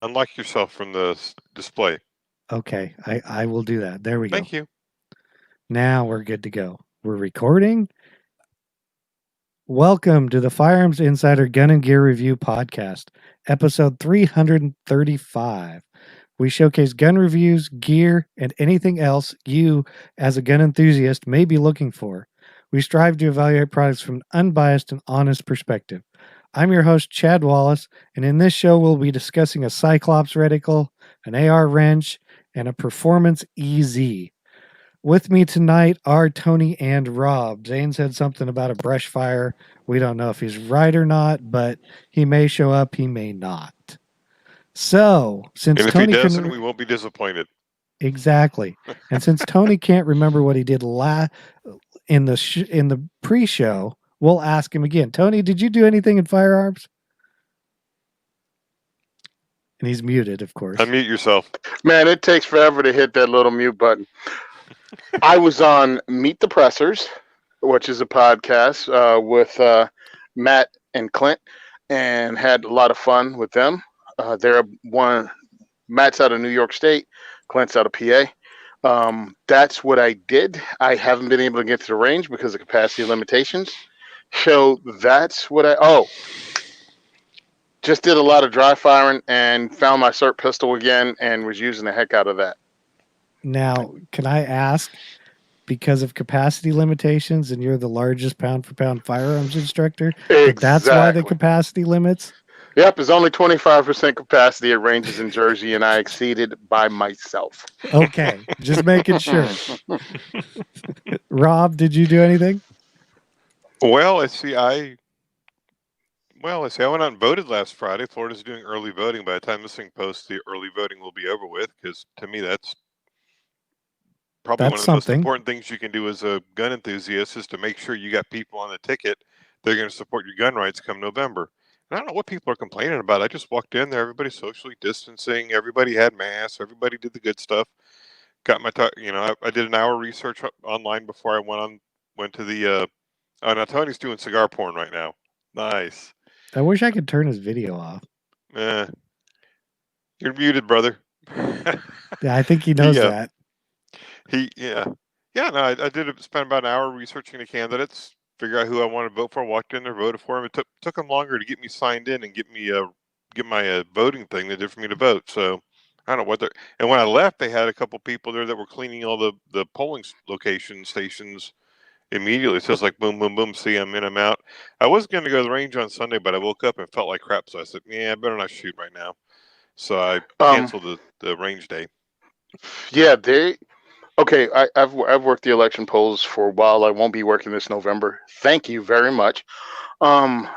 Unlock yourself from the display. Okay, I will do that. There we go. Thank you. Now we're good to go. We're recording. Welcome to the Firearms Insider Gun and Gear Review Podcast, episode 335. We showcase gun reviews, gear, and anything else you, as a gun enthusiast, may be looking for. We strive to evaluate products from an unbiased and honest perspective. I'm your host, Chad Wallace, and in this show, we'll be discussing a Cyclops reticle, an AR wrench, and a Performance EZ. With me tonight are Tony and Rob. Zane said something about a brush fire. We don't know if he's right or not, but he may show up, he may not. So, since And if he Tony doesn't, can we won't be disappointed. exactly, and since Tony can't remember what he did in the pre-show, we'll ask him again. Tony, did you do anything in firearms? And he's muted, of course. Unmute yourself. Man, it takes forever to hit that little mute button. I was on Meet the Pressers, which is a podcast with Matt and Clint, and had a lot of fun with them. Matt's out of New York State, Clint's out of PA. That's what I did. I haven't been able to get to the range because of capacity limitations. So that's what just did a lot of dry firing and found my SIRT pistol again and was using the heck out of that. Now, can I ask, because of capacity limitations and you're the largest pound for pound firearms instructor, that's why the capacity limits? Yep, it's only 25% capacity at ranges in Jersey, and I exceeded by myself. Okay, just making sure. Rob, did you do anything? Well, let's see. I went out and voted last Friday. Florida's doing early voting. By the time this thing posts, the early voting will be over with, because to me, that's probably one of the most important things you can do as a gun enthusiast, is to make sure you got people on the ticket that are going to support your gun rights come November. And I don't know what people are complaining about. I just walked in there, everybody socially distancing, everybody had masks, everybody did the good stuff. Got my, I did an hour research online before I went to the. Now Tony's doing cigar porn right now. Nice. I wish I could turn his video off. You're muted, brother. Yeah, I think he knows that. No, I did spend about an hour researching the candidates, figure out who I wanted to vote for, walked in there, voted for him. It took them longer to get me signed in and get my voting thing than it did for me to vote. So I don't know what and when I left, they had a couple people there that were cleaning all the polling stations immediately. So it's like boom, boom, boom. See, I'm in, I'm out. I was going to go to the range on Sunday, but I woke up and felt like crap. So I said, I better not shoot right now. So I canceled the range day. Yeah, okay. I've worked the election polls for a while. I won't be working this November. Thank you very much. In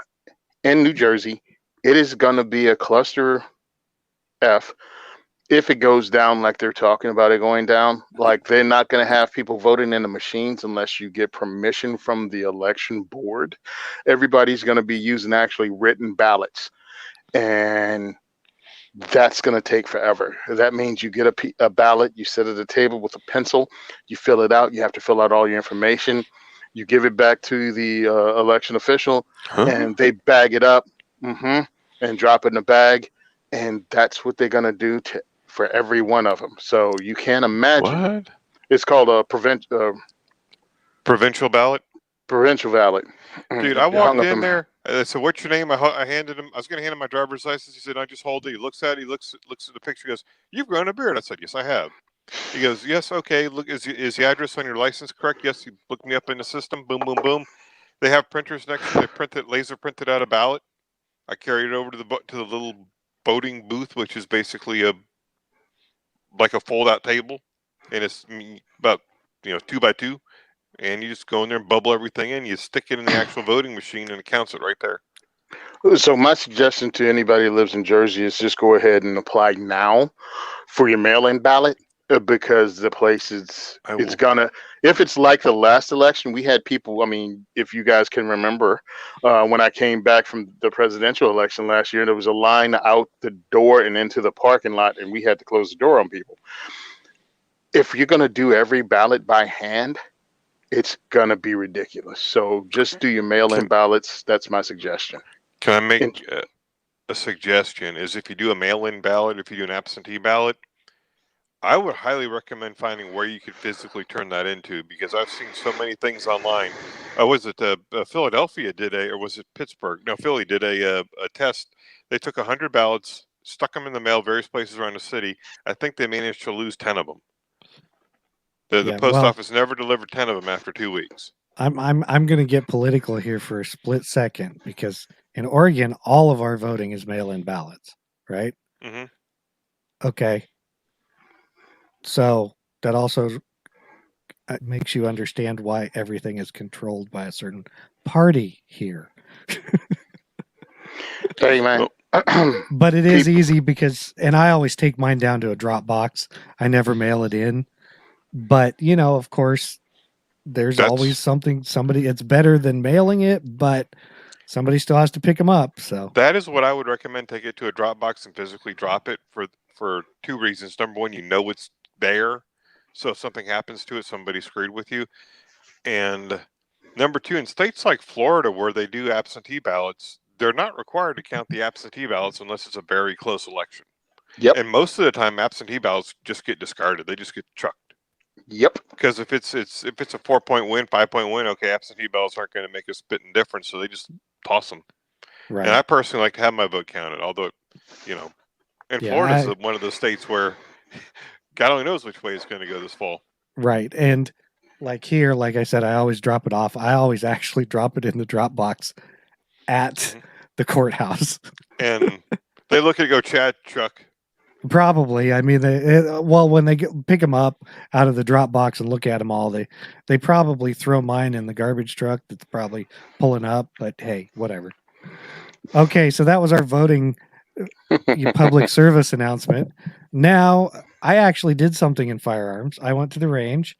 New Jersey, it is going to be a cluster F. If it goes down like they're talking about it going down, like they're not going to have people voting in the machines unless you get permission from the election board. Everybody's going to be using actually written ballots, and that's going to take forever. That means you get a ballot, you sit at a table with a pencil, you fill it out, you have to fill out all your information, you give it back to the election official, and they bag it up and drop it in a bag, and that's what they're going to do for every one of them. So you can't imagine. What? It's called a provincial ballot. Provincial ballot. Dude, I walked in there. So what's your name? I handed him. I was going to hand him my driver's license. He said, "I just hold it." He looks at it. He looks at the picture. He goes, "You've grown a beard." I said, "Yes, I have." He goes, "Yes, okay. Look, is the address on your license correct?" Yes. He looked me up in the system. Boom, boom, boom. They have printers next to it. They laser printed out a ballot. I carried it over to the little voting booth, which is basically like a fold-out table, and it's about 2 by 2, and you just go in there and bubble everything in. You stick it in the actual voting machine, and it counts it right there. So my suggestion to anybody who lives in Jersey is just go ahead and apply now for your mail-in ballot, because the place it's gonna, if it's like the last election, we had people, I mean, if you guys can remember, when I came back from the presidential election last year, there was a line out the door and into the parking lot, and we had to close the door on people. If you're gonna do every ballot by hand, it's gonna be ridiculous. So just do your mail-in ballots. That's my suggestion. Can I make a suggestion is if you do a mail-in ballot, if you do an absentee ballot, I would highly recommend finding where you could physically turn that into, because I've seen so many things online. Was it Philadelphia did or was it Pittsburgh? No, Philly did a test. They took 100 ballots, stuck them in the mail, various places around the city. I think they managed to lose 10 of them. The post office never delivered 10 of them after 2 weeks. I'm going to get political here for a split second, because in Oregon, all of our voting is mail-in ballots, right? Mm-hmm. Okay. So that also makes you understand why everything is controlled by a certain party here. Hey, man. But it is easy because, and I always take mine down to a drop box. I never mail it in. But, you know, of course, there's always somebody, it's better than mailing it, but somebody still has to pick them up. So that is what I would recommend. Take it to a drop box and physically drop it for two reasons. Number one, you know it's there, so if something happens to it, somebody screwed with you. And number two, in states like Florida where they do absentee ballots, they're not required to count the absentee ballots unless it's a very close election. Yep. And most of the time, absentee ballots just get discarded. They just get chucked. Yep. Because if it's a 4-point win, 5-point win, okay, absentee ballots aren't going to make a spitting difference, so they just toss them. Right. And I personally like to have my vote counted, although, you know, and Florida's one of those states where God only knows which way it's going to go this fall. Right. And like here, like I said, I always drop it off. I always actually drop it in the drop box at the courthouse. And they look at it, go, Chad, Chuck. Probably. I mean, when they pick them up out of the drop box and look at them all, they probably throw mine in the garbage truck that's probably pulling up. But hey, whatever. Okay, so that was our voting public service announcement. Now, I actually did something in firearms. I went to the range,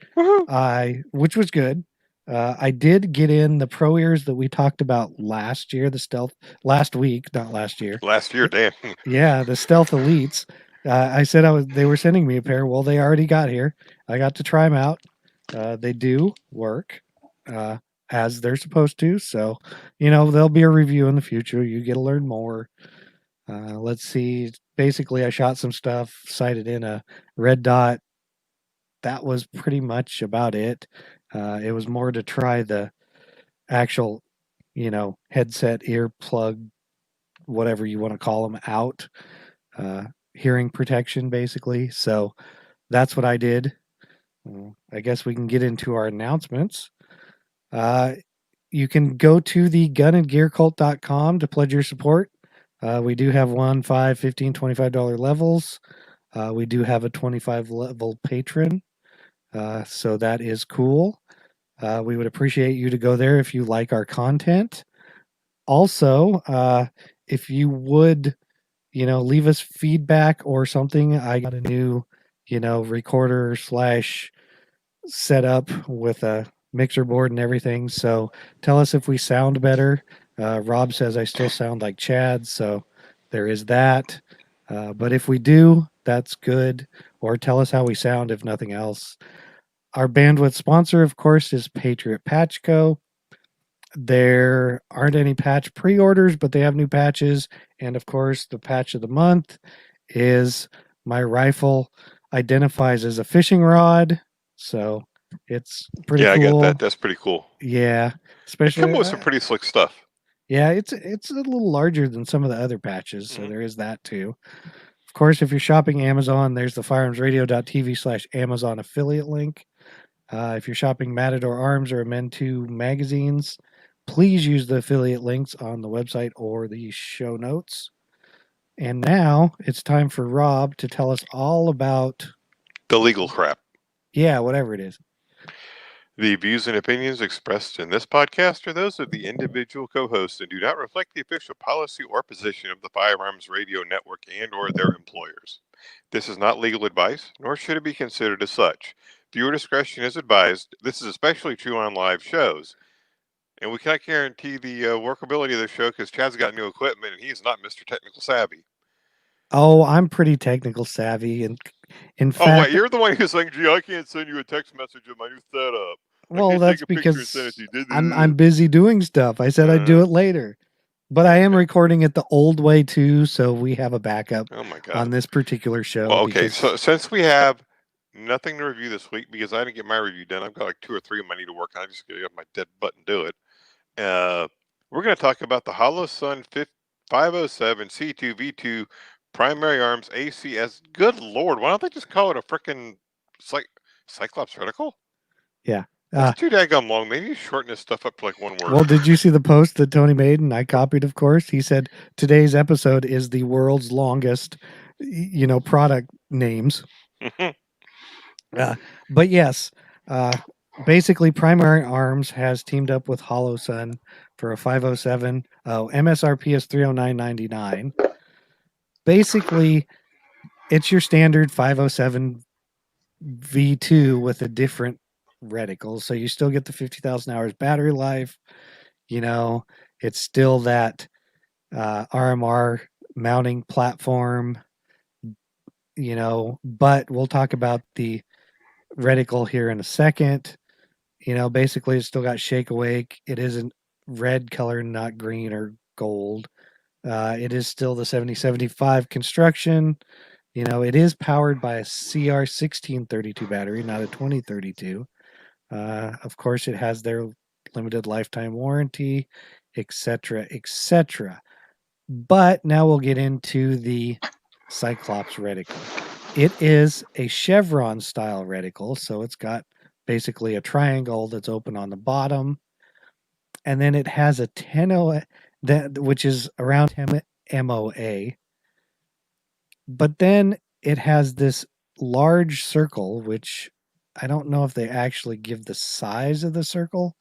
which was good. I did get in the Pro Ears that we talked about last year, the Stealth, last week, not last year. Last year, damn. Yeah, the Stealth Elites. I said they were sending me a pair. Well, they already got here. I got to try them out. They do work as they're supposed to. So, you know, there'll be a review in the future. You get to learn more. Let's see. Basically, I shot some stuff, sighted in a red dot. That was pretty much about it. It was more to try the actual, you know, headset, earplug, whatever you want to call them, out. Hearing protection, basically. So that's what I did. I guess we can get into our announcements. You can go to the gunandgearcult.com to pledge your support. We do have $1, $5, $15, $25 levels. We do have a 25 level patron. So that is cool. We would appreciate you to go there if you like our content. Also, if you would, you know, leave us feedback or something. I got a new, you know, recorder / setup with a mixer board and everything. So tell us if we sound better. Rob says I still sound like Chad, so there is that. But if we do, that's good. Or tell us how we sound, if nothing else. Our bandwidth sponsor, of course, is Patriot Patch Co. There aren't any patch pre-orders, but they have new patches. And of course, the patch of the month is my rifle identifies as a fishing rod. So it's pretty cool. I get that. That's pretty cool. Yeah. Especially it comes with some pretty slick stuff. Yeah, it's a little larger than some of the other patches. So there is that too. Of course, if you're shopping Amazon, there's the firearmsradio.tv/Amazon affiliate link. If you're shopping Matador Arms or Amentu magazines, please use the affiliate links on the website or the show notes. And now it's time for Rob to tell us all about the legal crap. Yeah, whatever it is. The views and opinions expressed in this podcast are those of the individual co-hosts and do not reflect the official policy or position of the Firearms Radio Network and or their employers. This is not legal advice, nor should it be considered as such. Viewer discretion is advised. This is especially true on live shows. And we cannot guarantee the workability of the show because Chad's got new equipment and he's not Mr. Technical Savvy. Oh, I'm pretty technical savvy. And in fact... Oh, wait, you're the one who's saying, gee, I can't send you a text message of my new setup. Well, that's because I'm busy doing stuff. I said I'd do it later. But I am Okay. recording it the old way too, so we have a backup Oh my God. on this particular show. Well, okay. Because So since we have nothing to review this week because I didn't get my review done, I've got like 2 or 3 of them I need to work on. I just gotta get my dead butt and do it. We're going to talk about the Hollow Sun 507 C2V2 primary arms ACS. Good Lord, why don't they just call it a frickin' Cyclops reticle? yeah. That's too daggone long. They need to shorten this stuff up to like one word. Well, did you see the post that Tony made and I copied, of course? He said today's episode is the world's longest, product names. But yes, basically, Primary Arms has teamed up with Hollow Sun for a 507. Oh, MSRP is $309.99. Basically, it's your standard 507 V2 with a different reticle. So you still get the 50,000 hours battery life. It's still that RMR mounting platform, but we'll talk about the reticle here in a second. Basically it's still got shake awake. It isn't red color, not green or gold. It is still the 7075 construction. It is powered by a CR1632 battery, not a 2032. Of course, it has their limited lifetime warranty, etc., etc. But now we'll get into the Cyclops reticle. It is a chevron style reticle, so it's got basically a triangle that's open on the bottom, and then it has a 10 which is around 10 MOA. But then it has this large circle, which I don't know if they actually give the size of the circle.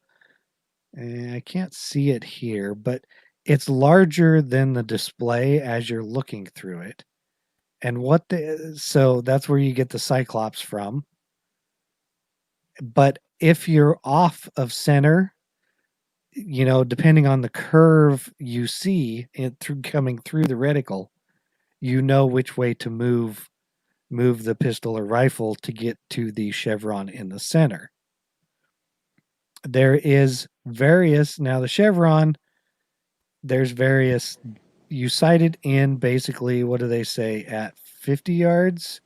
I can't see it here, but it's larger than the display as you're looking through it. And so that's where you get the Cyclops from. But if you're off of center, depending on the curve you see coming through the reticle, you know which way to move the pistol or rifle to get to the chevron in the center. There is various, now the chevron, there's various, you sight it in basically, what do they say, at 50 yards?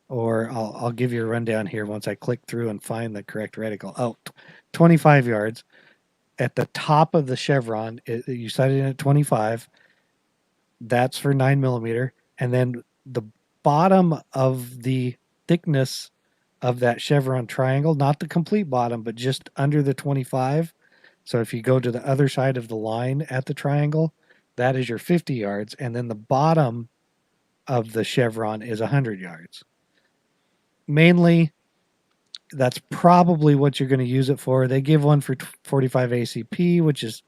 Or I'll give you a rundown here once I click through and find the correct reticle. Oh, 25 yards. At the top of the chevron, you sight it in at 25. That's for 9mm. And then the bottom of the thickness of that chevron triangle, not the complete bottom, but just under the 25. So if you go to the other side of the line at the triangle, that is your 50 yards. And then the bottom of the chevron is 100 yards. Mainly, that's probably what you're going to use it for. They give one for 45 ACP, which is,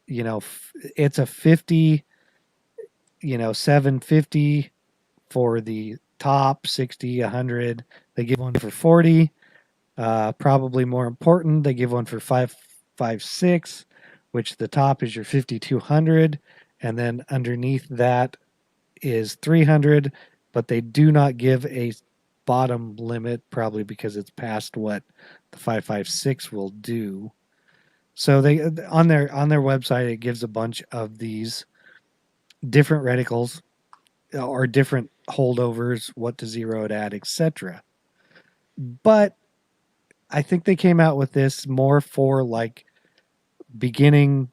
it's a 50, 750 for the top, 60, 100. They give one for 40. Probably more important, they give one for 556, which the top is your 5200, and then underneath that is 300. But they do not give a bottom limit, probably because it's past what the 556 will do. So they on their website it gives a bunch of these different reticles or different holdovers, what to zero it at, etc. But I think they came out with this more for like beginning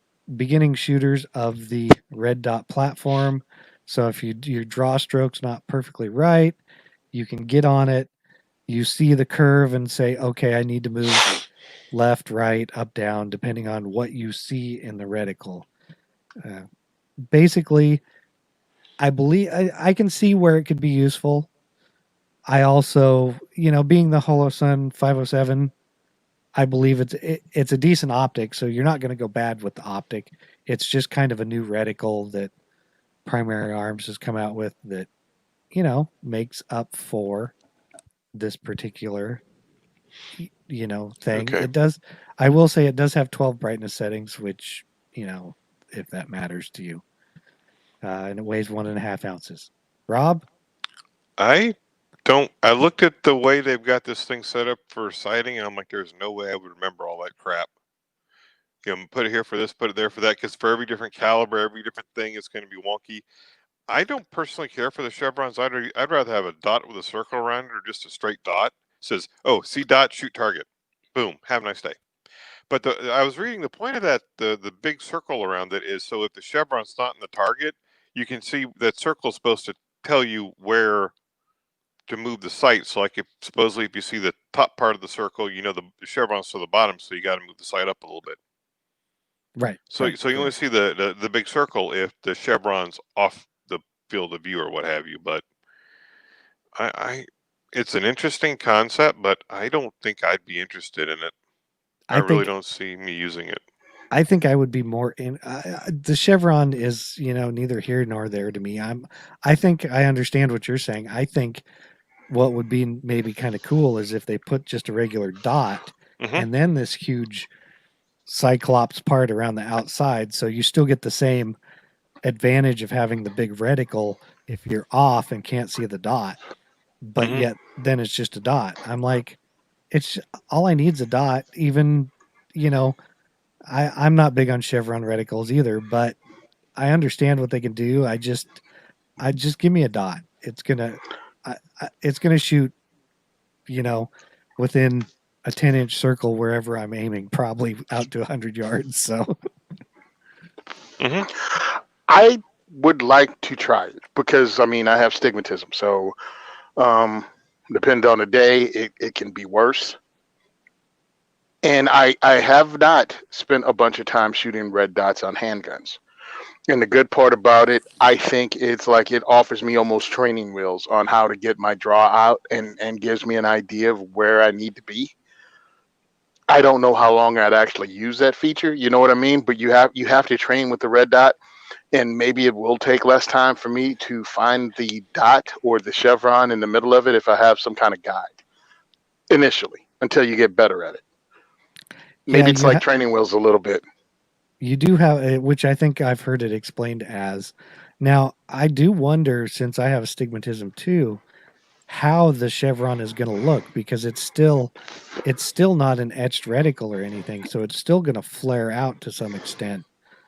shooters of the red dot platform. So if your draw stroke's not perfectly right, you can get on it, you see the curve and say, okay, I need to move left, right, up, down, depending on what you see in the reticle. Basically, I believe I can see where it could be useful. I also, being the Hollow Sun 507, I believe it's a decent optic, so you're not going to go bad with the optic. It's just kind of a new reticle that Primary Arms has come out with that, makes up for this particular, thing. Okay. It does. I will say it does have 12 brightness settings, which, if that matters to you, and it weighs 1.5 ounces. Rob, I don't. I looked at the way they've got this thing set up for sighting, and I'm like, there's no way I would remember all that crap. put it here for this, put it there for that, because for every different caliber, every different thing is going to be wonky. I don't personally care for the chevrons. I'd rather have a dot with a circle around it or just a straight dot. It says, oh, see dot, shoot target. Boom, have a nice day. But I was reading the point of that, the big circle around it is so if the chevron's not in the target, you can see that circle is supposed to tell you where to move the sight. So like supposedly if you see the top part of the circle, the chevron's to the bottom, so you got to move the sight up a little bit. Right. So right, you only see the big circle if the chevron's off the field of view or what have you. But it's an interesting concept, but I don't think I'd be interested in it. I really don't see me using it. I think I would be more in the chevron is, neither here nor there to me. I think I understand what you're saying. I think what would be maybe kind of cool is if they put just a regular dot and then this huge Cyclops part around the outside. So you still get the same advantage of having the big reticle if you're off and can't see the dot, but yet then it's just a dot. I'm like, it's all I need is a dot. Even, I'm not big on chevron reticles either, but I understand what they can do. I just give me a dot. It's gonna shoot, within a 10-inch circle wherever I'm aiming, probably out to 100 yards. So, I would like to try it because I have stigmatism, so depending on the day, it can be worse. And I have not spent a bunch of time shooting red dots on handguns. And the good part about it, I think it's like it offers me almost training wheels on how to get my draw out and gives me an idea of where I need to be. I don't know how long I'd actually use that feature, you know what I mean? But you have to train with the red dot, and maybe it will take less time for me to find the dot or the chevron in the middle of it if I have some kind of guide initially until you get better at it. Maybe it's like training wheels a little bit. You do have, which I think I've heard it explained as. Now, I do wonder, since I have astigmatism too, how the chevron is going to look, because it's still not an etched reticle or anything, so it's still going to flare out to some extent.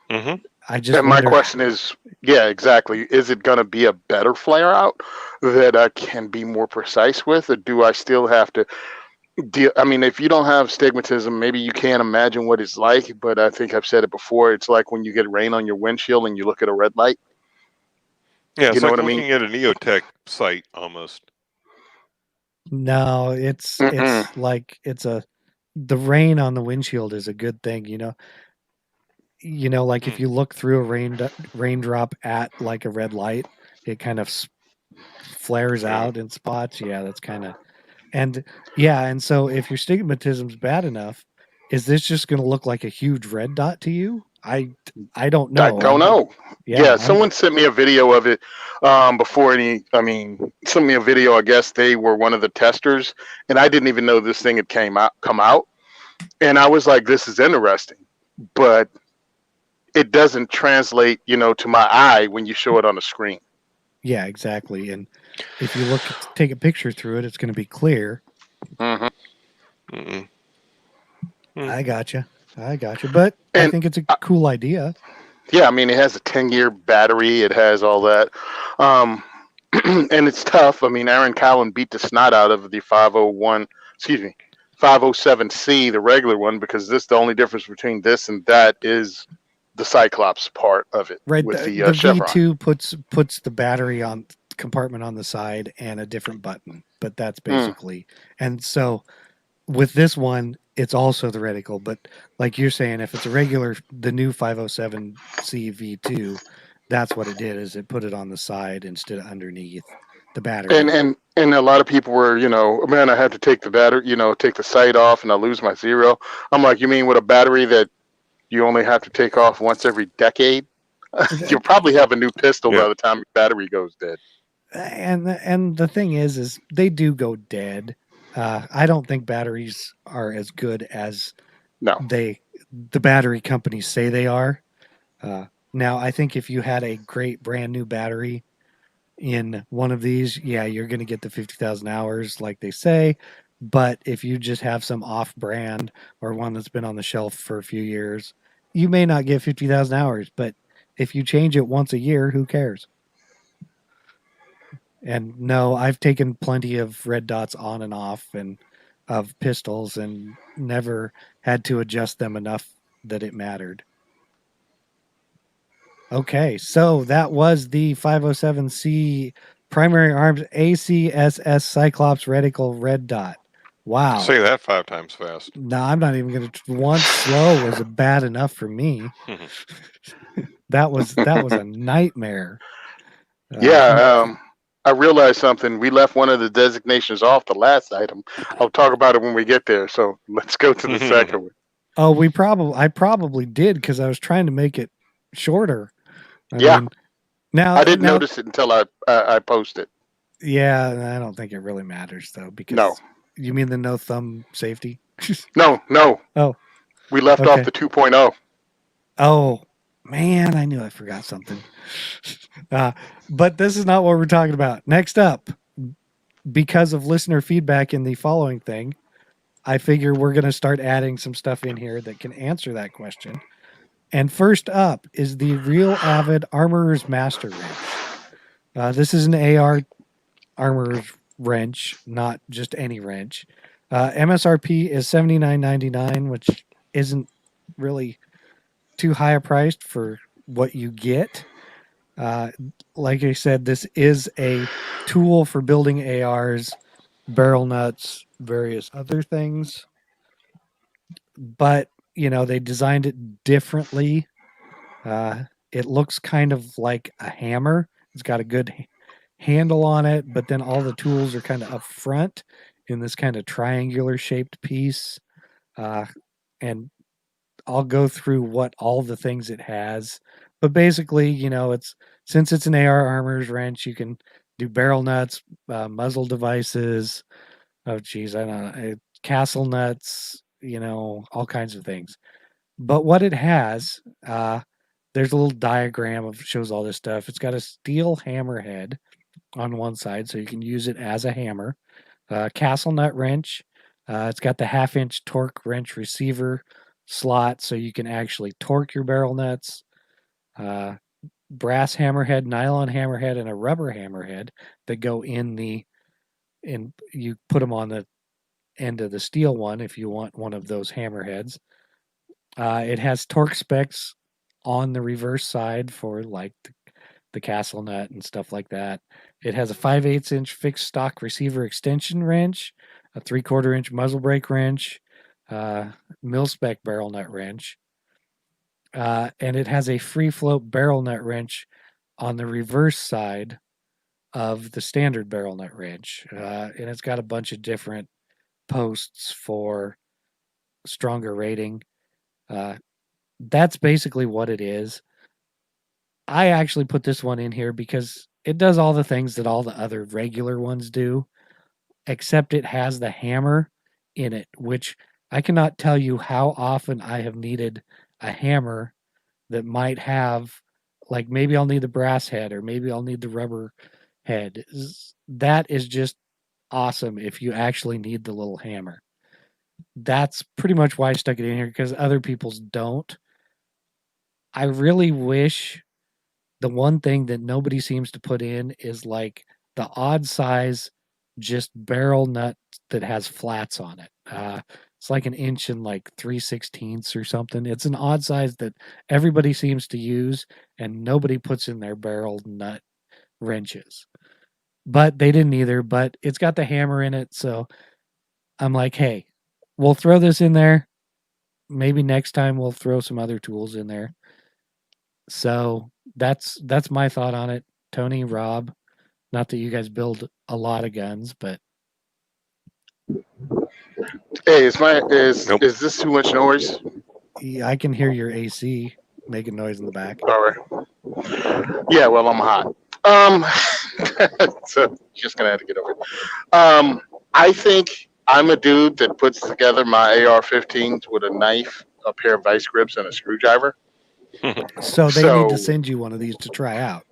I just my question is, yeah, exactly. Is it going to be a better flare out that I can be more precise with, or do I still have to deal? I mean, if you don't have stigmatism, maybe you can't imagine what it's like, but I think I've said it before. It's like when you get rain on your windshield and you look at a red light. Yeah, it's like looking at a Neotech sight almost. No, it's like the rain on the windshield is a good thing, like if you look through a raindrop at like a red light, it kind of flares out in spots. Yeah, that's kind of, and so if your stigmatism's bad enough, is this just going to look like a huge red dot to you? I don't know. I don't know. Yeah, someone sent me a video of it sent me a video. I guess they were one of the testers, and I didn't even know this thing had come out. And I was like, this is interesting, but it doesn't translate, to my eye when you show it on the screen. Yeah, exactly. And if you take a picture through it, it's going to be clear. I gotcha. But I think it's a cool idea. Yeah, I mean, it has a 10-year battery. It has all that. And it's tough. I mean, Aaron Cowan beat the snot out of the 507C, the regular one, because the only difference between this and that is the Cyclops part of it. Right. With the chevron. V2 puts the battery on compartment on the side and a different button, but that's basically. And so with this one, it's also the reticle, but like you're saying, if it's the new 507C V2, that's what it did, is it put it on the side instead of underneath the battery. And a lot of people were, man, I had to take the battery, take the sight off and I lose my zero. I'm like, you mean with a battery that you only have to take off once every decade? You'll probably have a new pistol by the time your battery goes dead. And the thing is they do go dead. I don't think batteries are as good as the battery companies say they are. Now, I think if you had a great brand new battery in one of these, you're going to get the 50,000 hours like they say. But if you just have some off-brand or one that's been on the shelf for a few years you may not get 50,000 hours, but if you change it once a year, who cares? And no, I've taken plenty of red dots on and off and of pistols and never had to adjust them enough that it mattered. Okay, so that was the 507C primary arms ACSS Cyclops reticle red dot. Wow. Say that 5 times fast. No, I'm not even going to. One slow was bad enough for me. That was a nightmare. Yeah, I realized something. We left one of the designations off the last item. I'll talk about it when we get there. So let's go to the second one. Oh, I probably did because I was trying to make it shorter. I mean, now I didn't notice it until I posted. Yeah, I don't think it really matters though because No. You mean the no thumb safety? No. Oh, we left off the 2.0. Oh man, I knew I forgot something. But this is not what we're talking about. Next up, because of listener feedback in the following thing, I figure we're going to start adding some stuff in here that can answer that question. And first up is the Real Avid Armorer's Master Wrench. This is an AR armorer's wrench, not just any wrench. MSRP is $79.99, which isn't really too high a price for what you get. Like I said, this is a tool for building ARs, barrel nuts, various other things. But, they designed it differently. It looks kind of like a hammer. It's got a good handle on it, but then all the tools are kind of up front in this kind of triangular shaped piece. And I'll go through what all the things it has. But basically, since it's an AR armor's wrench, you can do barrel nuts, muzzle devices. Oh, geez, I don't know, castle nuts. All kinds of things. But what it has, there's a little diagram of shows all this stuff. It's got a steel hammerhead on one side, so you can use it as a hammer. Castle nut wrench. It's got the 1/2-inch torque wrench receiver slot, so you can actually torque your barrel nuts. Brass hammerhead, nylon hammerhead, and a rubber hammerhead that go in you put them on the end of the steel one if you want one of those hammerheads. It has torque specs on the reverse side for like the castle nut and stuff like that. It has a 5/8-inch fixed stock receiver extension wrench, a 3/4-inch muzzle brake wrench, mil spec barrel nut wrench, and it has a free float barrel nut wrench on the reverse side of the standard barrel nut wrench, and it's got a bunch of different posts for stronger rating. That's basically what it is. I actually put this one in here because it does all the things that all the other regular ones do, except it has the hammer in it, which I cannot tell you how often I have needed a hammer that might have, like, maybe I'll need the brass head or maybe I'll need the rubber head. That is just awesome if you actually need the little hammer. That's pretty much why I stuck it in here, because other people's don't. I really wish the one thing that nobody seems to put in is like the odd size, just barrel nut that has flats on it. It's like 1 inch and like 3/16 or something. It's an odd size that everybody seems to use and nobody puts in their barrel nut wrenches. But they didn't either, but it's got the hammer in it. So I'm like, hey, we'll throw this in there. Maybe next time we'll throw some other tools in there. So that's my thought on it. Tony, Rob, not that you guys build a lot of guns, but hey, is this too much noise? I can hear your AC making noise in the back. All right. Yeah, well, I'm hot. So just gonna have to get over it. I think I'm a dude that puts together my AR-15s with a knife, a pair of vice grips, and a screwdriver. So they need to send you one of these to try out.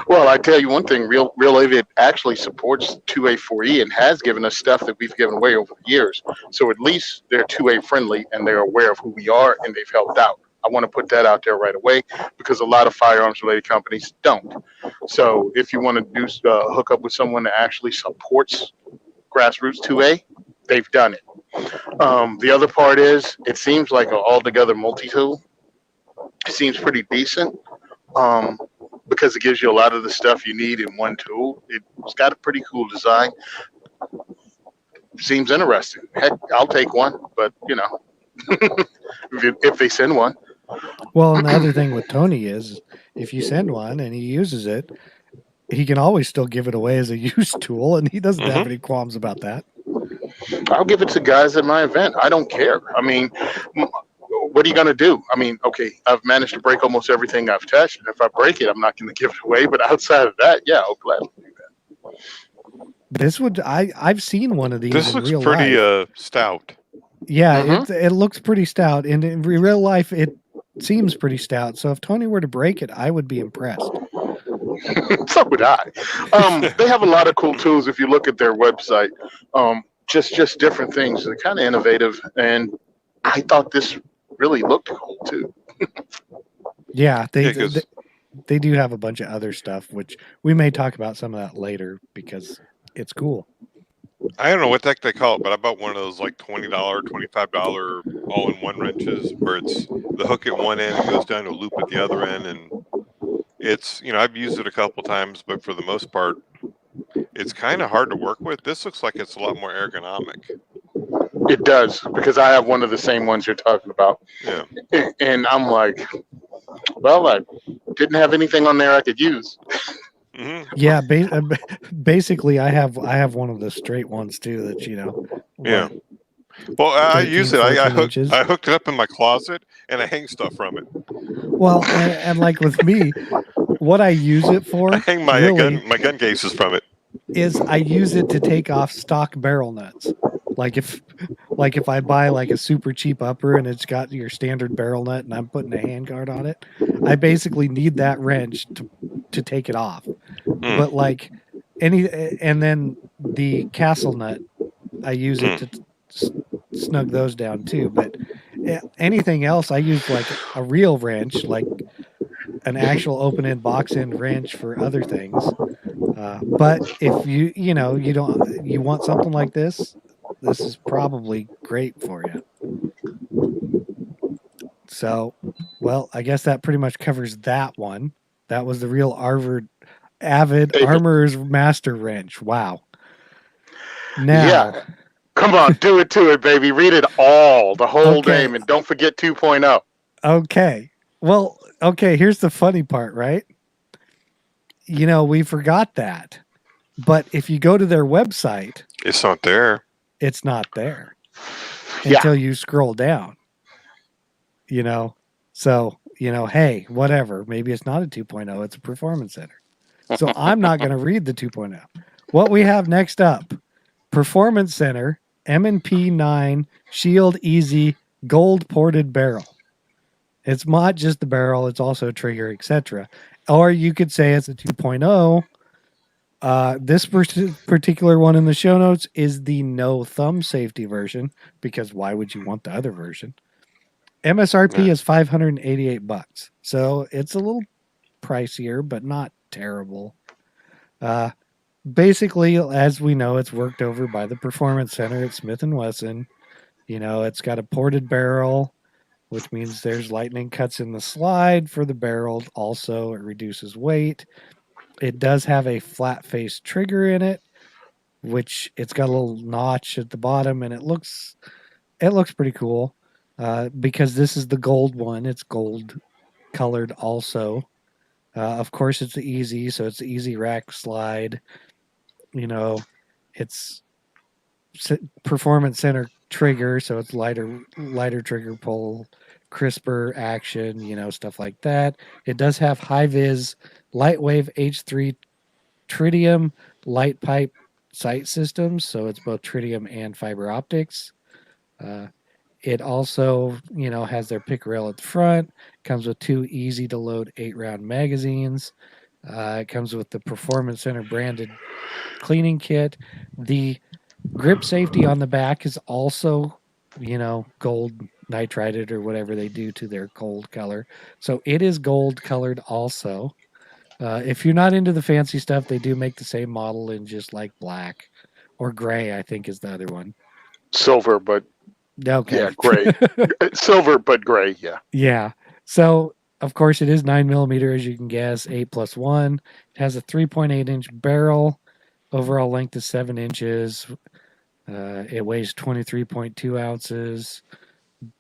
Well, I tell you one thing, Real Avid actually supports 2A4E and has given us stuff that we've given away over the years. So at least they're 2A friendly and they're aware of who we are and they've helped out. I want to put that out there right away because a lot of firearms related companies don't. So if you want to do hook up with someone that actually supports grassroots 2A, they've done it. The other part is it seems like an altogether multi tool. It seems pretty decent. Um, because it gives you a lot of the stuff you need in one tool. It's got a pretty cool design. Seems interesting. Heck, I'll take one, but if they send one. Well, and the other thing with Tony is if you send one and he uses it, he can always still give it away as a used tool, and he doesn't have Mm-hmm. any qualms about that. I'll give it to guys at my event. I don't care. I mean, what are you going to do? I mean, okay, I've managed to break almost everything I've touched, and if I break it, I'm not going to give it away. But outside of that, yeah, I'll gladly do that. This would I've seen one of these This in looks real pretty life. stout. Yeah, Mhm. it looks pretty stout, and in real life it seems pretty stout. So if Tony were to break it, I would be impressed. So would I. They have a lot of cool tools if you look at their website. Just different things. They're kind of innovative, and I thought this really looked cool too. Yeah, Yeah, 'cause they do have a bunch of other stuff, which we may talk about some of that later because it's cool. I don't know what the heck they call it, but I bought one of those like $20, $25 all-in-one wrenches where it's the hook at one end and goes down to a loop at the other end, and it's I've used it a couple times, but for the most part, it's kind of hard to work with. This looks like it's a lot more ergonomic. It does because I have one of the same ones you're talking about, Yeah. and I'm like, well, I didn't have anything on there I could use. Hmm. Yeah, basically, I have one of the straight ones too. That Yeah. what, Well, I 13, use it. I 14 inches. hooked it up in my closet, and I hang stuff from it. Well, and like with me, what I use it I for hang my really gun cases from it. is I use it to take off stock barrel nuts. Like if I buy like a super cheap upper and it's got your standard barrel nut and I'm putting a handguard on it, I basically need that wrench to take it off. Mm. But like and then the castle nut, I use it to snug those down too. But anything else, I use like a real wrench, like an actual open end box end wrench for other things. But if you want something like this, this is probably great for you. So, well, I guess that pretty much covers that one. That was the real Avid David. Armorer's Master Wrench. Wow. Now, Yeah, come on, do it to it, baby. Read it all, the whole okay, name, and don't forget 2.0. okay. Well, okay, here's the funny part, right? We forgot that. But if you go to their website, It's not there. it's not there Yeah, until you scroll down. So, hey, whatever. Maybe it's not a 2.0, it's a performance center. So I'm not going to read the 2.0. What we have next up, Performance Center M&P 9 Shield Easy Gold Ported Barrel. It's not just the barrel, it's also a trigger, etc. Or you could say it's a 2.0. This particular one in the show notes is the no thumb safety version because why would you want the other version? MSRP Yeah. is $588, so it's a little pricier, but not terrible. Basically, as we know, it's worked over by the Performance Center at Smith & Wesson. It's got a ported barrel, which means there's lightning cuts in the slide for the barrel. Also, it reduces weight. It does have a flat face trigger in it, which it's got a little notch at the bottom, and it looks pretty cool. Because this is the gold one. It's gold colored also. Of course, it's the easy, so it's the easy rack slide. It's Performance Center trigger, so it's lighter trigger pull, crisper action, stuff like that. It does have high vis Lightwave H3 tritium light pipe sight systems, so it's both tritium and fiber optics. It also, has their pick rail at the front. Comes with two easy to load 8-round magazines. It comes with the Performance Center branded cleaning kit. The grip safety on the back is also, gold nitrided or whatever they do to their gold color. So it is gold colored also. If you're not into the fancy stuff, they do make the same model in just like black or gray, I think is the other one. Silver, but Okay. yeah, gray. Silver, but gray. Yeah. Yeah. So, of course, it is 9 millimeter, as you can guess, 8+1. It has a 3.8-inch barrel. Overall length is 7 inches. It weighs 23.2 ounces.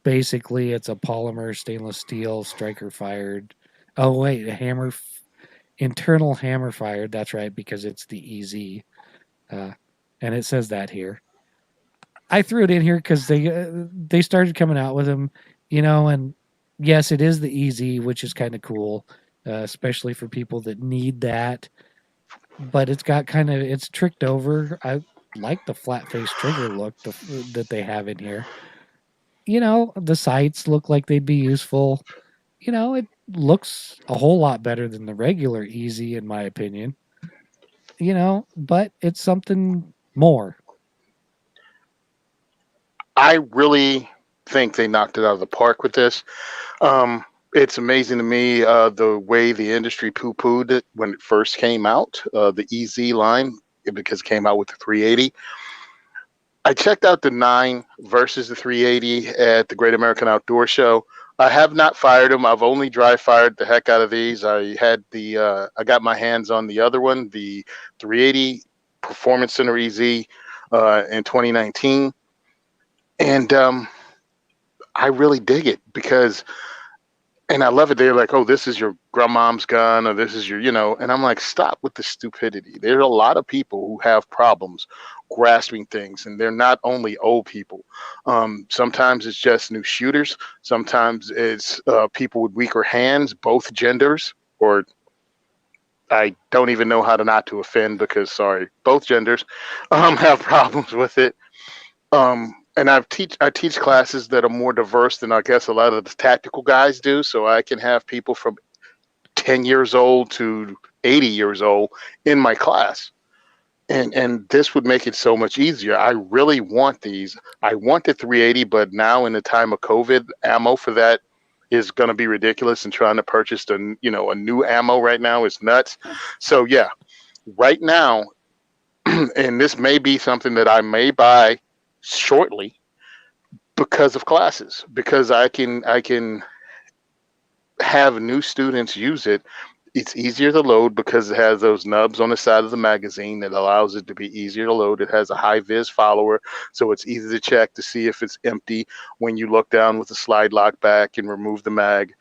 Basically, it's a polymer stainless steel striker fired. Oh, wait, internal hammer fired. That's right, because it's the EZ. And it says that here. I threw it in here because they started coming out with them, and yes, it is the EZ, which is kind of cool, especially for people that need that. But it's tricked over. I like the flat face trigger look that they have in here. The sights look like they'd be useful. It looks a whole lot better than the regular EZ, in my opinion. But it's something more. I really think they knocked it out of the park with this. It's amazing to me the way the industry poo-pooed it when it first came out, the EZ line, because it came out with the 380. I checked out the 9 versus the 380 at the Great American Outdoor Show. I have not fired them. I've only dry fired the heck out of these. I got my hands on the other one, the 380 Performance Center EZ in 2019, and I really dig it because, and I love it. They're like, oh, this is your grandmom's gun, or this is your, and I'm like, stop with the stupidity. There are a lot of people who have problems grasping things, and they're not only old people. Sometimes it's just new shooters. Sometimes it's people with weaker hands, both genders, or I don't even know how to not to offend because, sorry, both genders have problems with it. And I teach classes that are more diverse than I guess a lot of the tactical guys do. So I can have people from 10 years old to 80 years old in my class. And this would make it so much easier. I really want these. I want the 380, but now in the time of COVID, ammo for that is going to be ridiculous. And trying to purchase a new ammo right now is nuts. So yeah, right now, and this may be something that I may buy shortly because of classes, because I can have new students use it. It's easier to load because it has those nubs on the side of the magazine that allows it to be easier to load. It has a high vis follower, so it's easy to check to see if it's empty when you look down with the slide lock back and remove the mag.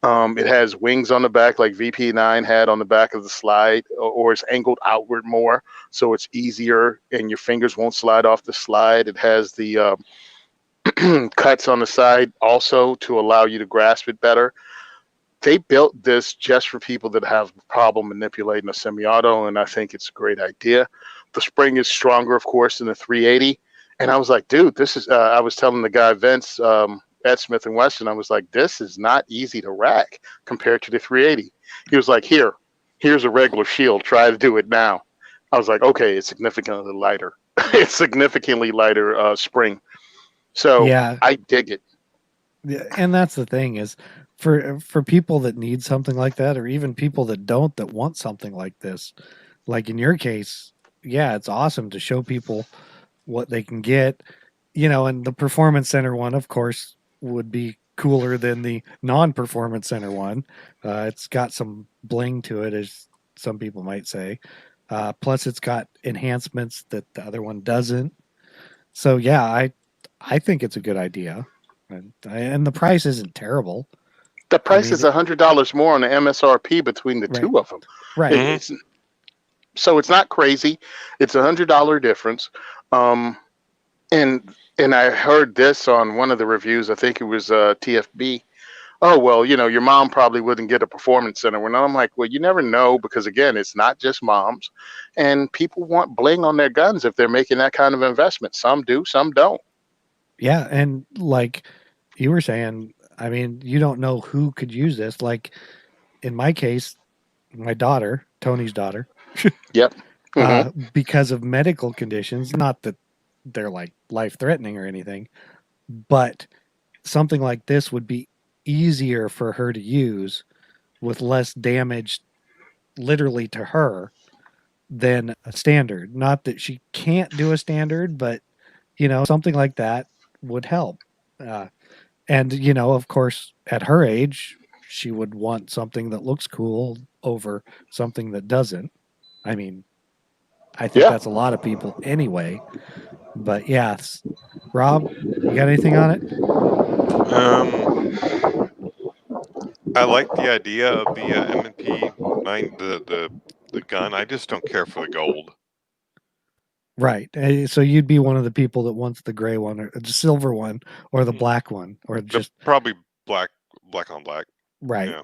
It has wings on the back like VP9 had on the back of the slide, or it's angled outward more, so it's easier and your fingers won't slide off the slide. It has the cuts on the side also to allow you to grasp it better. They built this just for people that have a problem manipulating a semi-auto, and I think it's a great idea. The spring is stronger, of course, than the 380. And I was like, dude, this is. I was telling the guy Vince at Smith and Wesson, I was like, this is not easy to rack compared to the 380. He was like, here's a regular shield. Try to do it now. I was like, okay, it's significantly lighter. It's significantly lighter spring. So Yeah. I dig it. Yeah, and that's the thing is for people that need something like that, or even people that don't, that want something like this, like in your case, yeah, it's awesome to show people what they can get, and the Performance Center one, of course, would be cooler than the non-Performance Center one. It's got some bling to it, as some people might say. Plus, it's got enhancements that the other one doesn't. So yeah, I think it's a good idea, and the price isn't terrible. The I price mean, is $100 more on the MSRP between the right, two of them. right, It's so it's not crazy. It's $100 difference. Um, and I heard this on one of the reviews. I think it was TFB. Oh well, your mom probably wouldn't get a performance center. When I'm like, well, you never know because again, it's not just moms, and people want bling on their guns if they're making that kind of investment. Some do, some don't. yeah, and like you were saying, I mean, you don't know who could use this. Like in my case, my daughter, Tony's daughter, Yep. Mm-hmm. because of medical conditions. Not that they're like life threatening or anything, but something like this would be easier for her to use with less damage, literally to her, than a standard. Not that she can't do a standard, but something like that would help. And of course, at her age, she would want something that looks cool over something that doesn't. I mean, I think Yeah. that's a lot of people anyway. But yeah, Rob, you got anything on it? I like the idea of the M&P 9, the gun. I just don't care for the gold. Right. So you'd be one of the people that wants the gray one or the silver one or the black one or just Probably black on black. right, Yeah.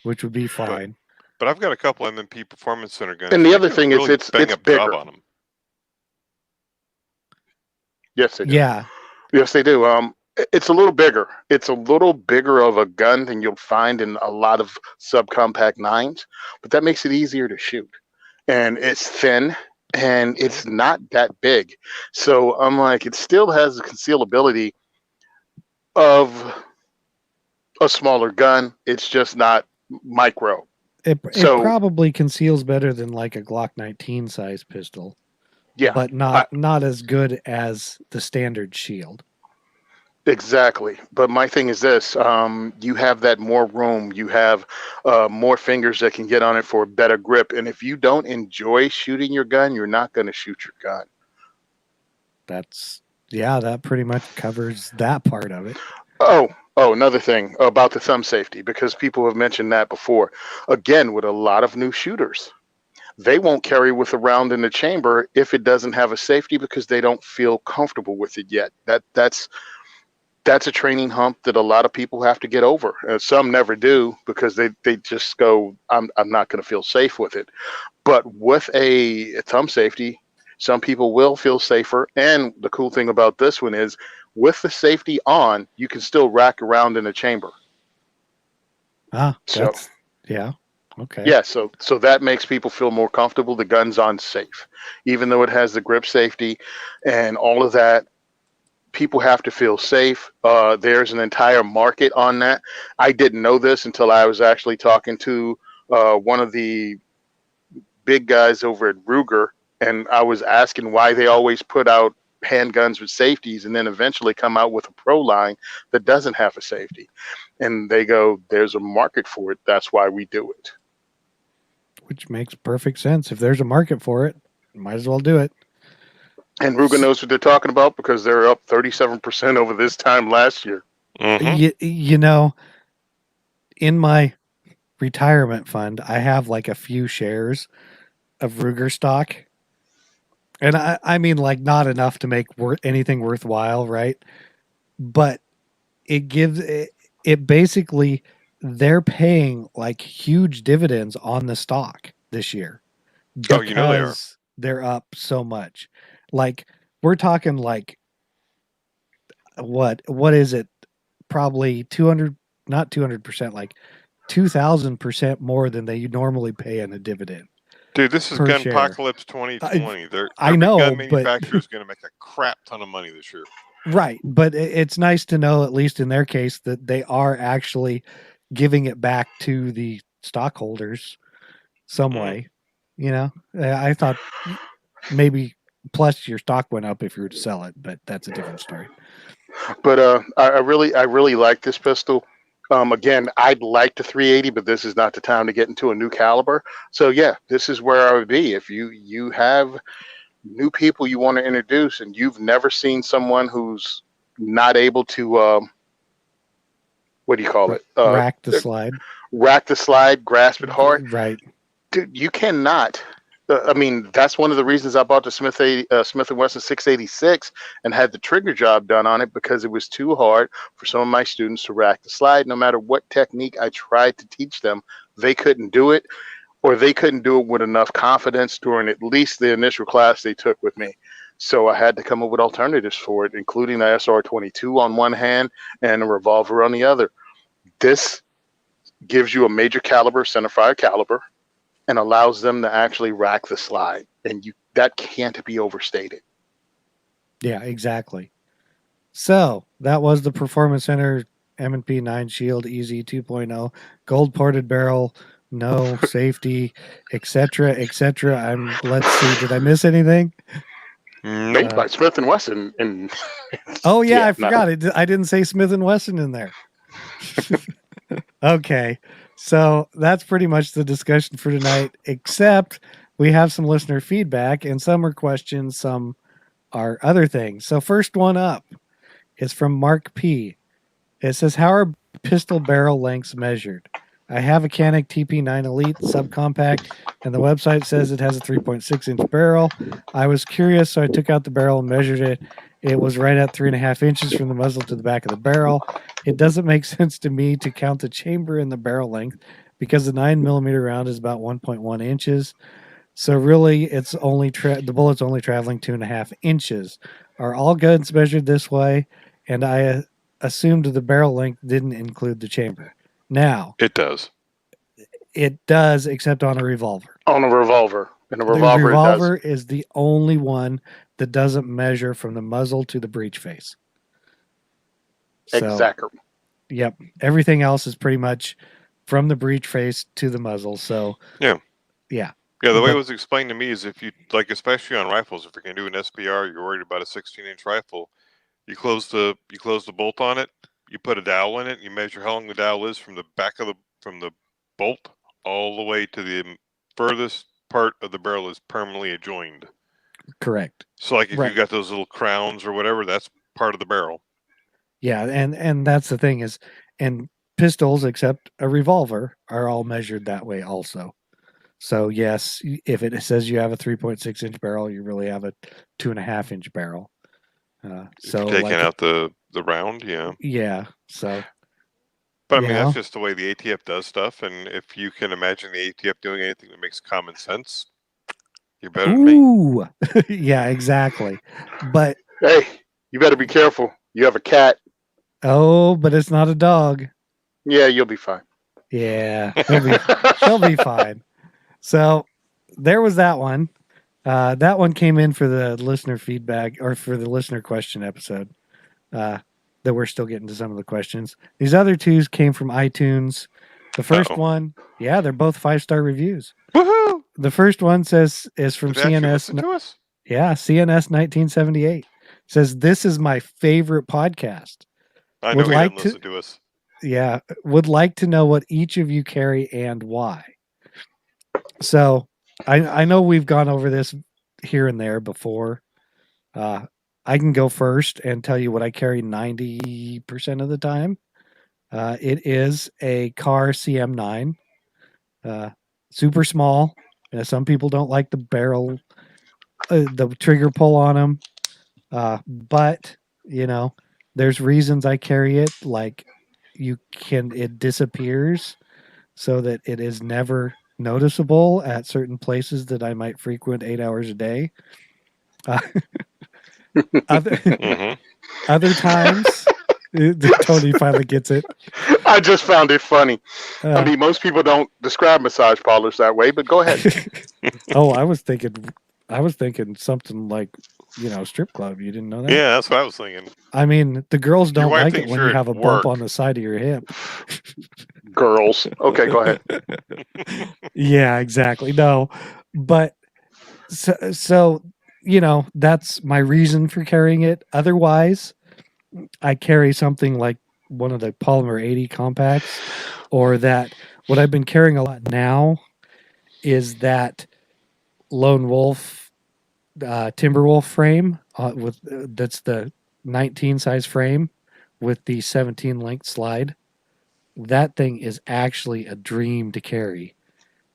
which would be fine. But I've got a couple M&P Performance Center guns. And And the they other do a thing is really it's bang up job bigger. on them. Yes, they do. Yeah. Yes, they do. It's a little bigger. It's a little bigger of a gun than you'll find in a lot of subcompact nines, but that makes it easier to shoot. And it's thin and it's not that big. So I'm like, it still has the concealability of a smaller gun. It's just not micro. It So probably conceals better than like a Glock 19 size pistol, yeah, but I, not as good as the standard shield. exactly. But my thing is this: you have that more room, you have more fingers that can get on it for a better grip. And if you don't enjoy shooting your gun, you're not going to shoot your gun. That pretty much covers that part of it. Oh, another thing about the thumb safety, because people have mentioned that before. Again, with a lot of new shooters, they won't carry with a round in the chamber if it doesn't have a safety because they don't feel comfortable with it yet. That's a training hump that a lot of people have to get over. Some never do because they just go, I'm not going to feel safe with it. But with a thumb safety, some people will feel safer. And the cool thing about this one is with the safety on, you can still rack around in the chamber. So yeah. Okay. yeah, so that makes people feel more comfortable. The gun's on safe. Even though it has the grip safety and all of that, people have to feel safe. There's an entire market on that. I didn't know this until I was actually talking to one of the big guys over at Ruger, and I was asking why they always put out handguns with safeties and then eventually come out with a pro line that doesn't have a safety. And they go, there's a market for it. That's why we do it. Which makes perfect sense. If there's a market for it, might as well do it. And Ruger knows what they're talking about because they're up 37% over this time last year. Mm-hmm. In my retirement fund, I have like a few shares of Ruger stock. And I mean, like, not enough to make anything worthwhile, right? But it gives it basically, they're paying like huge dividends on the stock this year because they're up so much. Like, we're talking like what is it? Probably 200, not 200%, like 2,000% more than they normally pay in a dividend. Dude, this is Gunpocalypse 2020. I know, gun manufacturer is going to make a crap ton of money this year. Right, but it's nice to know, at least in their case, that they are actually giving it back to the stockholders some way. I thought maybe plus your stock went up if you were to sell it, but that's a different story. But I really like this pistol. Again, I'd like the 380, but this is not the time to get into a new caliber. So yeah, this is where I would be if you have new people you want to introduce and you've never seen someone who's not able to what do you call it? Rack the slide, grasp it hard. Right. Dude, you cannot. I mean, that's one of the reasons I bought the Smith & Wesson 686 and had the trigger job done on it because it was too hard for some of my students to rack the slide. No matter what technique I tried to teach them, they couldn't do it, or they couldn't do it with enough confidence during at least the initial class they took with me. So I had to come up with alternatives for it, including the SR22 on one hand and a revolver on the other. This gives you a major caliber centerfire caliber. and allows them to actually rack the slide, and that can't be overstated. Yeah, exactly. So that was the Performance Center M&P 9 Shield Easy 2.0 gold ported barrel, no safety, etc., etc. Let's see, did I miss anything? Made by Smith and Wesson, and oh yeah, yeah, I forgot it. I didn't say Smith and Wesson in there. Okay, so that's pretty much the discussion for tonight. Except we have some listener feedback, and some are questions, some are other things. So first one up is from Mark P. It says, how are pistol barrel lengths measured? I have a Canik TP9 Elite subcompact, and the website says it has a 3.6 inch barrel. I was curious, so I took out the barrel and measured it. It was right at 3.5 inches from the muzzle to the back of the barrel. It doesn't make sense to me to count the chamber in the barrel length because the 9mm round is about 1.1 inches. So really, it's only the bullet's only traveling 2.5 inches. Are all guns measured this way? And I assumed the barrel length didn't include the chamber. Now It does. it does, except on a revolver. On a revolver. In a The revolver, revolver it does. is the only one that doesn't measure from the muzzle to the breech face. So, Exactly. Yep. Everything else is pretty much from the breech face to the muzzle. So Yeah. Yeah. Yeah, the way it was explained to me is if you, like, especially on rifles, if you're going to do an SBR, you're worried about a 16-inch rifle, you close the bolt on it, you put a dowel in it, you measure how long the dowel is from the back of from the bolt all the way to the furthest part of the barrel is permanently adjoined. Correct. So, like, if you got those little crowns or whatever, that's part of the barrel. Yeah, and that's the thing is, and pistols, except a revolver, are all measured that way also. So yes, if it says you have a 3.6 inch barrel, you really have a 2.5 inch barrel. If you're taking out the round, yeah. Yeah. So. But I mean, that's just the way the ATF does stuff, and if you can imagine the ATF doing anything that makes common sense, you're better than me. Ooh, yeah, exactly. But hey, you better be careful. You have a cat. Oh, but it's not a dog. Yeah, you'll be fine. Yeah, he'll be fine. So there was that one. That one came in for the listener feedback or for the listener question episode. That we're still getting to some of the questions. These other two came from iTunes. The first one, yeah, they're both 5-star reviews. Woohoo! The first one is from Did they actually CNS. listen to us? Yeah, CNS 1978 says this is my favorite podcast. I know he didn't listen to us. Yeah, would like to know what each of you carry and why. So I know we've gone over this here and there before. I can go first and tell you what I carry 90% of the time. It is a Car CM9, super small. Some people don't like the barrel, the trigger pull on them, but you know, there's reasons I carry it. Like it disappears so that it is never noticeable at certain places that I might frequent 8 hours a day. Other times, Tony finally gets it. I just found it funny. I mean, most people don't describe massage parlors that way, but go ahead. Oh, I was thinking something like, strip club. You didn't know that? Yeah, that's what I was thinking. I mean, the girls don't like it when you have a bump on the side of your hip. Girls. Okay, go ahead. Yeah, exactly. No, but so that's my reason for carrying it. Otherwise, I carry something like one of the Polymer 80 compacts, or that what I've been carrying a lot now is that Lone Wolf Timberwolf frame with that's the 19 size frame with the 17 length slide. That thing is actually a dream to carry,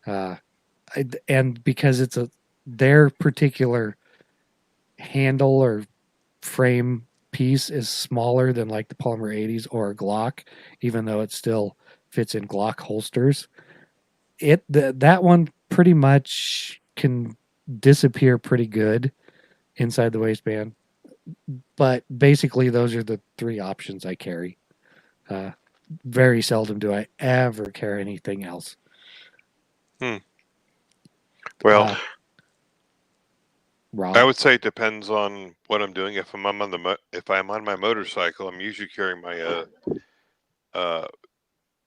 and because it's their particular handle or frame piece is smaller than like the Polymer 80s or a Glock, even though it still fits in Glock holsters. That one pretty much can disappear pretty good inside the waistband. But basically, those are the three options I carry. Very seldom do I ever carry anything else. Well, Rob? I would say it depends on what I'm doing. If I'm on if I'm on my motorcycle, I'm usually carrying my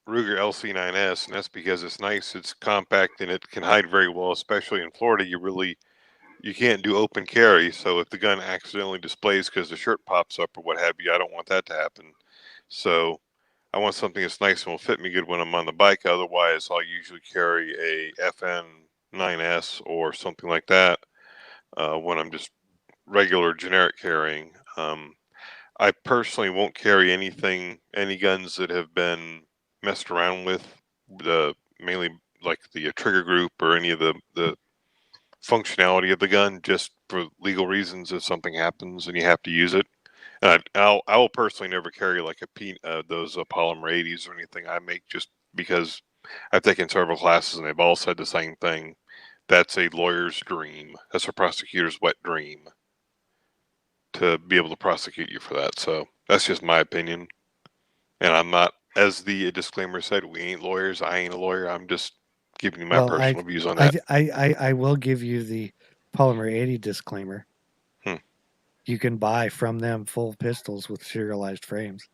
Ruger LC9S, and that's because it's nice, it's compact, and it can hide very well. Especially in Florida, you can't do open carry. So if the gun accidentally displays because the shirt pops up or what have you, I don't want that to happen. So I want something that's nice and will fit me good when I'm on the bike. Otherwise, I'll usually carry a FN9S or something like that when I'm just regular generic carrying. I personally won't carry any guns that have been messed around with, mainly like the trigger group or any of the functionality of the gun, just for legal reasons. If something happens and you have to use it, I will personally never carry like those polymer 80s or anything I make, just because I've taken several classes and they've all said the same thing. That's a lawyer's dream. That's a prosecutor's wet dream to be able to prosecute you for that. So that's just my opinion. And I'm not, as the disclaimer said, we ain't lawyers. I ain't a lawyer. I'm just giving you my Well, personal views on that. I will give you the Polymer 80 disclaimer. Hmm. You can buy from them full pistols with serialized frames.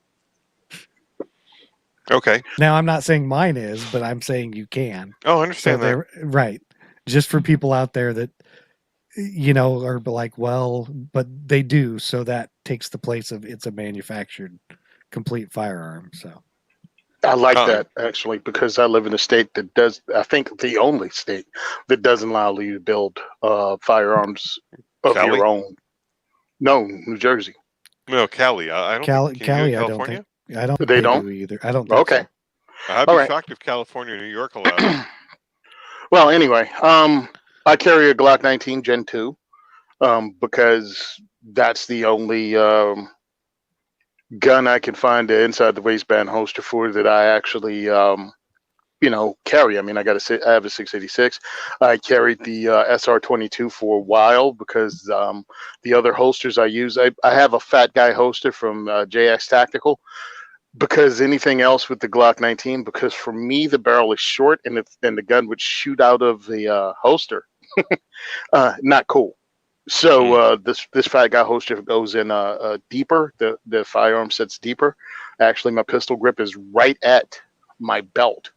Okay. Now, I'm not saying mine is, but I'm saying you can. Oh, I understand that. Right. Just for people out there that, are like, well, but they do. So that takes the place of it's a manufactured complete firearm. So I like that actually because I live in a state that does. I think the only state that doesn't allow you to build firearms of Cali? your own. No, New Jersey. No, Cali. I don't think. Can you do it in California? I don't think They they don't? do either. I don't think Okay. so. I'd All be right. shocked if California or New York allowed it. Well, anyway, I carry a Glock 19 Gen 2 because that's the only gun I can find the inside the waistband holster for that I actually carry. I mean, I have a 686. I carried the SR22 for a while because the other holsters I use, I have a fat guy holster from JX Tactical because anything else with the Glock 19, because for me the barrel is short and the gun would shoot out of the holster. Not cool. So this fat guy holster goes in deeper. The firearm sits deeper. Actually, my pistol grip is right at my belt.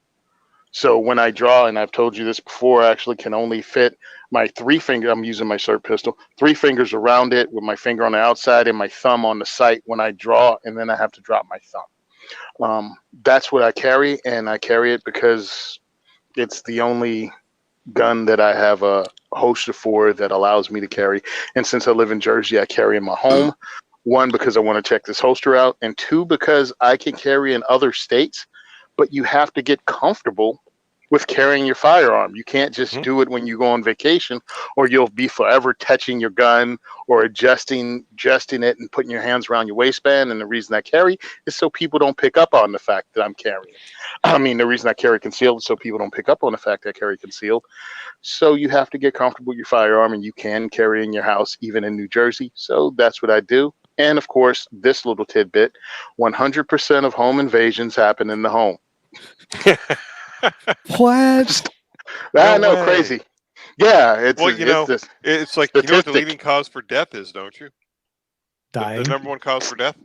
So when I draw, and I've told you this before, I actually can only fit my 3 finger. I'm using my SIRT pistol, 3 fingers around it with my finger on the outside and my thumb on the sight when I draw, and then I have to drop my thumb. That's what I carry, and I carry it because it's the only gun that I have a holster for that allows me to carry. And since I live in Jersey, I carry in my home. One, because I want to check this holster out, and two, because I can carry in other states, but you have to get comfortable with carrying your firearm. You can't just do it when you go on vacation, or you'll be forever touching your gun or adjusting it and putting your hands around your waistband. And the reason I carry is so people don't pick up on the fact that I'm carrying. I mean, the reason I carry concealed is so people don't pick up on the fact that I carry concealed. So you have to get comfortable with your firearm, and you can carry in your house, even in New Jersey. So that's what I do. And of course, this little tidbit, 100% of home invasions happen in the home. What? I know, crazy. Yeah, it's like you know what the leading cause for death is, don't you? Dying. The number one cause for death?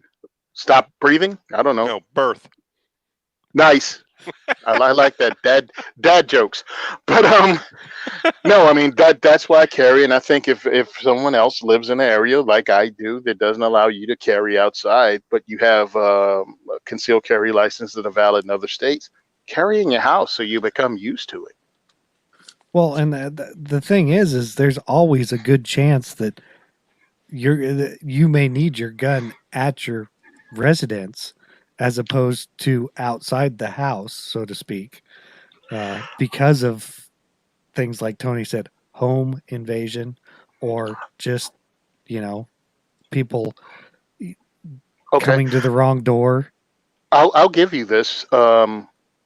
Stop breathing? I don't know. No, birth. Nice. I like that dad jokes. But no, I mean that's why I carry, and I think if someone else lives in an area like I do that doesn't allow you to carry outside, but you have a concealed carry license that are valid in other states, carry in your house so you become used to it. Well, and the thing is there's always a good chance that you may need your gun at your residence as opposed to outside the house, so to speak, because of things like Tony said, home invasion, or just people coming to the wrong door. I'll give you this.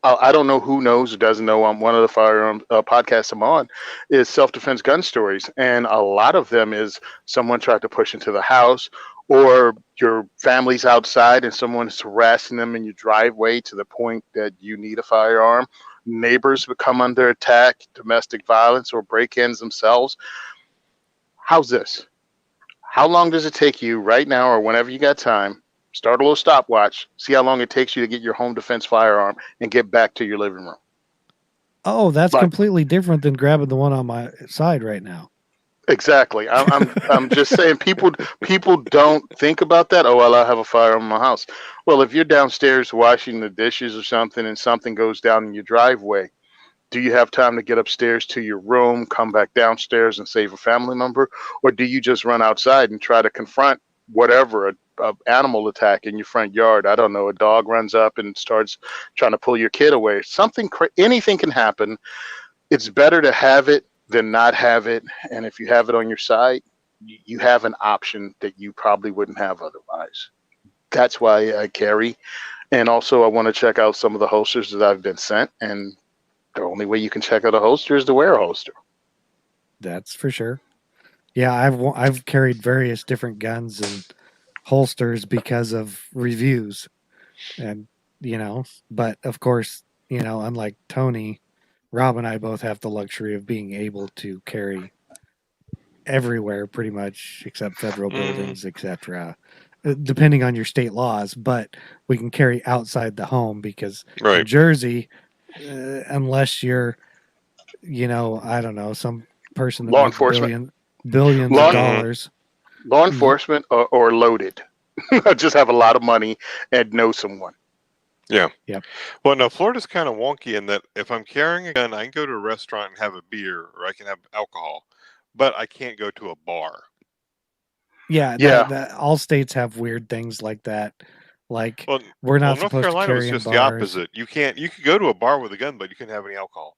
I don't know who knows or doesn't know. On one of the firearm podcasts I'm on is self-defense gun stories, and a lot of them is someone tried to push into the house, or your family's outside and someone's harassing them in your driveway to the point that you need a firearm. neighbors become under attack, domestic violence, or break-ins themselves. How's this? How long does it take you right now or whenever you got time? Start a little stopwatch. See how long it takes you to get your home defense firearm and get back to your living room. Oh, that's Like, completely different than grabbing the one on my side right now. exactly. I'm just saying people don't think about that. Oh, well, I have a firearm in my house. Well, if you're downstairs washing the dishes or something and something goes down in your driveway, do you have time to get upstairs to your room, come back downstairs and save a family member? Or do you just run outside and try to confront whatever, a animal attack in your front yard? I don't know, a dog runs up and starts trying to pull your kid away. Anything can happen. It's better to have it than not have it. And if you have it on your side, you have an option that you probably wouldn't have otherwise. That's why I carry. And also, I want to check out some of the holsters that I've been sent. And the only way you can check out a holster is to wear a holster. That's for sure. Yeah, I've carried various different guns and holsters because of reviews, and but of course, unlike Tony, Rob and I both have the luxury of being able to carry everywhere, pretty much, except federal buildings, etc. Depending on your state laws, but we can carry outside the home because in Jersey, unless you're, I don't know, some person that Law makes enforcement. billions Law- of dollars. Law enforcement or loaded. Just have a lot of money and know someone. Yeah. Yep. Well, no, Florida's kind of wonky in that if I'm carrying a gun, I can go to a restaurant and have a beer, or I can have alcohol, but I can't go to a bar. Yeah. All states have weird things like that. Like, we're not North supposed Carolina to carry was just in the bars. opposite. You could go to a bar with a gun, but you couldn't have any alcohol.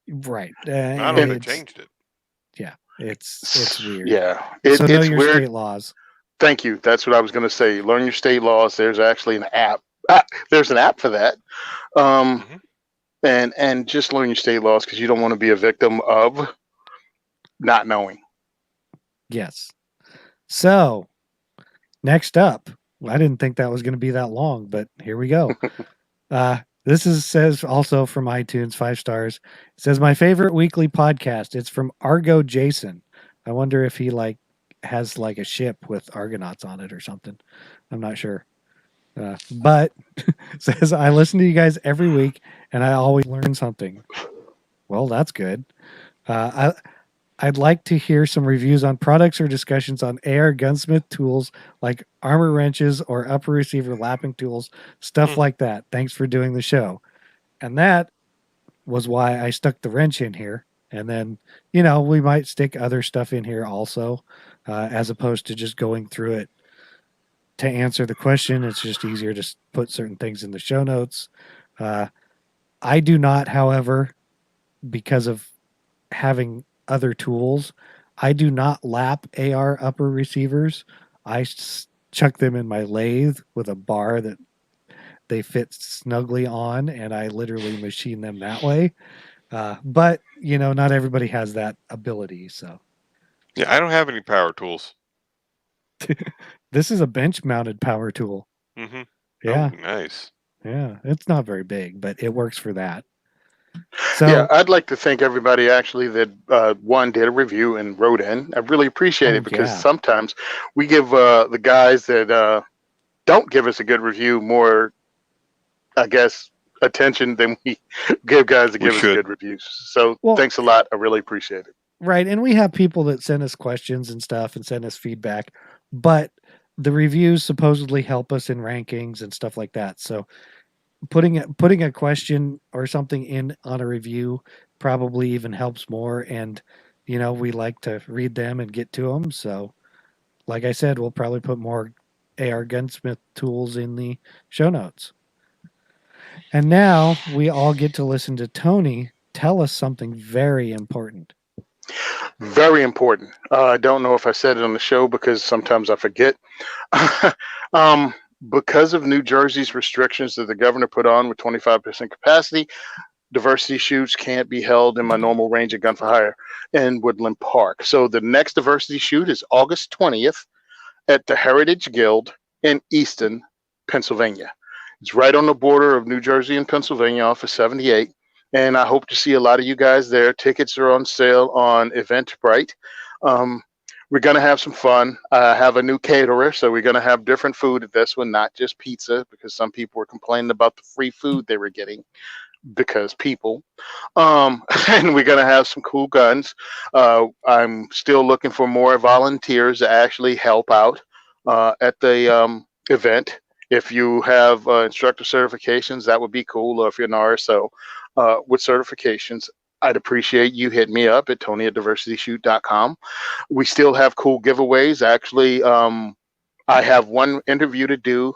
Right. I don't know if they changed it. Yeah, it's weird. Yeah, so know it's your weird. State laws. Thank you. That's what I was going to say. Learn your state laws. There's actually an app. There's an app for that. And just learn your state laws because you don't want to be a victim of not knowing. Yes. So next up, I didn't think that was going to be that long, but here we go. Says also from iTunes, 5 stars. It says my favorite weekly podcast. It's from Argo Jason. I wonder if he has a ship with Argonauts on it or something. I'm not sure. But says I listen to you guys every week and I always learn something. Well, that's good. I'd like to hear some reviews on products or discussions on AR gunsmith tools like armor wrenches or upper receiver lapping tools, stuff like that. Thanks for doing the show. And that was why I stuck the wrench in here. And then, we might stick other stuff in here also, as opposed to just going through it to answer the question. It's just easier to put certain things in the show notes. I do not, however, because of having other tools, I do not lap AR upper receivers. I chuck them in my lathe with a bar that they fit snugly on, and I literally machine them that way. But not everybody has that ability. So yeah, I don't have any power tools. This is a bench mounted power tool. Mm-hmm. Yeah. Oh, nice. Yeah, it's not very big, but it works for that. So yeah, I'd like to thank everybody actually that one did a review and wrote in. I really appreciate it because sometimes we give the guys that don't give us a good review more, I guess, attention than we give guys that give us good reviews. So thanks a lot. I really appreciate it. Right. And we have people that send us questions and stuff and send us feedback, but the reviews supposedly help us in rankings and stuff like that. So putting a question or something in on a review probably even helps more. And, we like to read them and get to them. So like I said, we'll probably put more AR gunsmith tools in the show notes. And now we all get to listen to Tony tell us something very important. Very important. I don't know if I said it on the show because sometimes I forget. Because of New Jersey's restrictions that the governor put on with 25% capacity, diversity shoots can't be held in my normal range of gun for hire in Woodland Park. So the next diversity shoot is August 20th at the Heritage Guild in Easton, Pennsylvania. It's right on the border of New Jersey and Pennsylvania off of 78. and I hope to see a lot of you guys there. Tickets are on sale on Eventbrite. Um, we're going to have some fun. I have a new caterer, so we're going to have different food at this one, not just pizza, because some people were complaining about the free food they were getting because people. And we're gonna have some cool guns. I'm still looking for more volunteers to actually help out at the event. If you have instructor certifications, that would be cool. Or if you're an RSO with certifications, I'd appreciate you hitting me up at tony@diversityshoot.com. We still have cool giveaways. Actually, I have one interview to do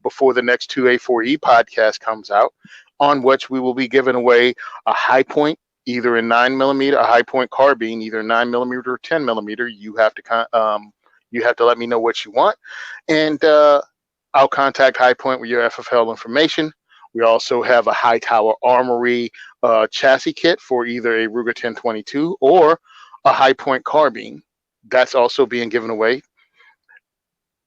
before the next 2A4E podcast comes out, on which we will be giving away a high point, either in 9mm, a high point carbine, either 9mm or 10mm. You have to let me know what you want, and I'll contact High Point with your FFL information. We also have a High Tower Armory chassis kit for either a Ruger 1022 or a High Point carbine. That's also being given away.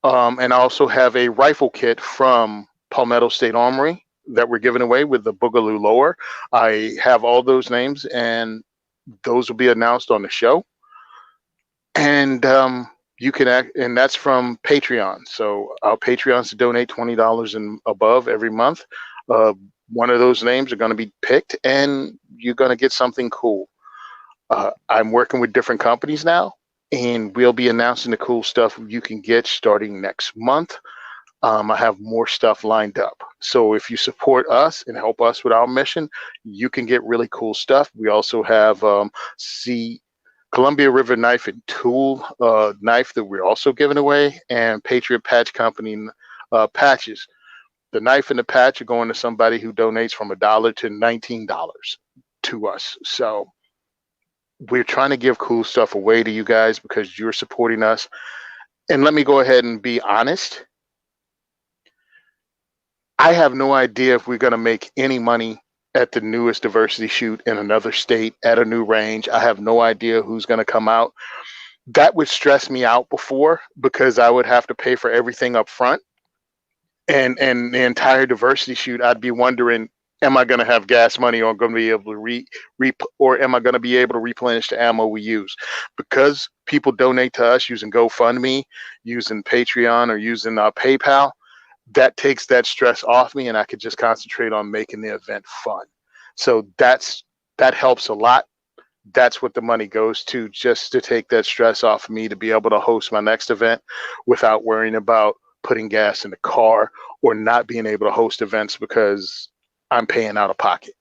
And I also have a rifle kit from Palmetto State Armory that we're giving away with the Boogaloo Lower. I have all those names, and those will be announced on the show. And you can act, and that's from Patreon. So our Patreons to donate $20 and above every month. One of those names are going to be picked, and you're going to get something cool. I'm working with different companies now, and we'll be announcing the cool stuff you can get starting next month. I have more stuff lined up. So if you support us and help us with our mission, you can get really cool stuff. We also have Columbia River Knife and Tool knife that we're also giving away, and Patriot Patch Company patches. The knife and the patch are going to somebody who donates from $1 to $19 to us. So we're trying to give cool stuff away to you guys because you're supporting us. And let me go ahead and be honest. I have no idea if we're going to make any money at the newest diversity shoot in another state at a new range. I have no idea who's going to come out. That would stress me out before, because I would have to pay for everything up front. And the entire diversity shoot, I'd be wondering, am I going to have gas money, or going to be able to or am I going to be able to replenish the ammo we use? Because people donate to us using GoFundMe, using Patreon, or using PayPal, that takes that stress off me, and I could just concentrate on making the event fun. So that helps a lot. That's what the money goes to, just to take that stress off of me to be able to host my next event without worrying about putting gas in the car or not being able to host events because I'm paying out of pocket.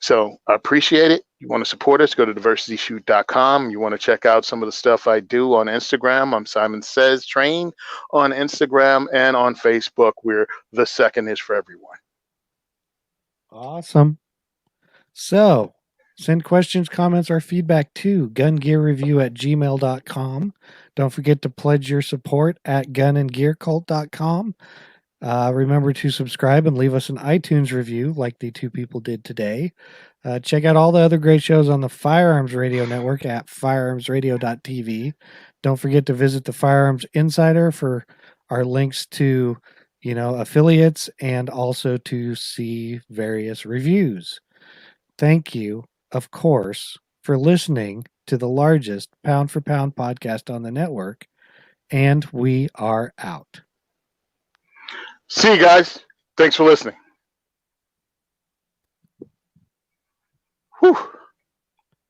So I appreciate it. You want to support us, go to diversityshoot.com. You want to check out some of the stuff I do on Instagram. I'm Simon Says Train on Instagram and on Facebook, where the second is for everyone. Awesome. So send questions, comments, or feedback to gungearreview@gmail.com. Don't forget to pledge your support at gunandgearcult.com. Remember to subscribe and leave us an iTunes review like the two people did today. Check out all the other great shows on the Firearms Radio Network at firearmsradio.tv. Don't forget to visit the Firearms Insider for our links to, affiliates, and also to see various reviews. Thank you, of course, for listening to the largest pound for pound podcast on the network. And we are out. See you guys. Thanks for listening. Whew.